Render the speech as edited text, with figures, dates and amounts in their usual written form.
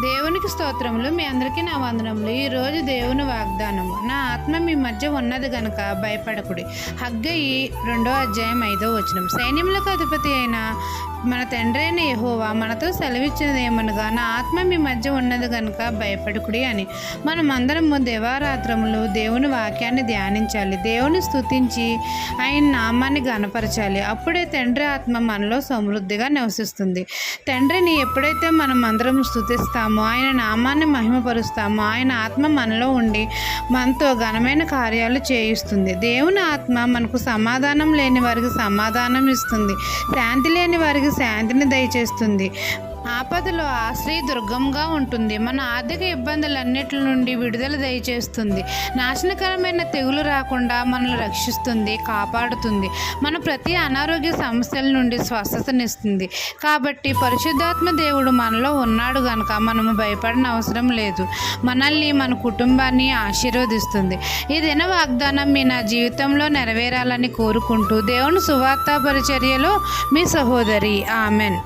దేవునికి స్తోత్రములు. మీ అందరికీ నా వందనములు. ఈరోజు దేవుని వాగ్దానము. నా ఆత్మ మీ మధ్య ఉన్నది గనుక భయపడకుడి. హగ్గయి 2:5 సైన్యములకు అధిపతి అయిన మన తండ్రి అయిన యెహోవా మనతో సెలవిచ్చినదేమనగా, నా ఆత్మ మీ మధ్య ఉన్నది గనుక భయపడకుడి అని. మనమందరము దేవారాత్రములు దేవుని వాక్యాన్ని ధ్యానించాలి, దేవుని స్తుతించి ఆయన నామాన్ని గణపరచాలి. అప్పుడే తండ్రి ఆత్మ మనలో సమృద్ధిగా నివసిస్తుంది. తండ్రిని ఎప్పుడైతే మనం అందరం స్తుతిస్తామో, ఆయన నామాన్ని మహిమపరుస్తామో, ఆయన ఆత్మ మనలో ఉండి మనతో ఘనమైన కార్యాలు చేయిస్తుంది. దేవుని ఆత్మ మనకు సమాధానం లేని వారికి సమాధానం ఇస్తుంది, శాంతి లేని వారికి శాంతిని దయచేస్తుంది. ఆపదలో ఆశ్రయ దుర్గంగా ఉంటుంది. మన ఆర్థిక ఇబ్బందులన్నిటి నుండి విడుదల దయచేస్తుంది. నాశనకరమైన తెగులు రాకుండా మనల్ని రక్షిస్తుంది, కాపాడుతుంది. మన ప్రతి అనారోగ్య సమస్యల నుండి స్వస్థతనిస్తుంది. కాబట్టి పరిశుద్ధాత్మ దేవుడు మనలో ఉన్నాడు గనుక మనము భయపడిన అవసరం లేదు. మనల్ని, మన కుటుంబాన్ని ఆశీర్వదిస్తుంది. ఈ దిన వాగ్దానం నా జీవితంలో నెరవేరాలని కోరుకుంటూ దేవుని సువార్త పరిచర్యలో మీ సహోదరి. ఆమెన్.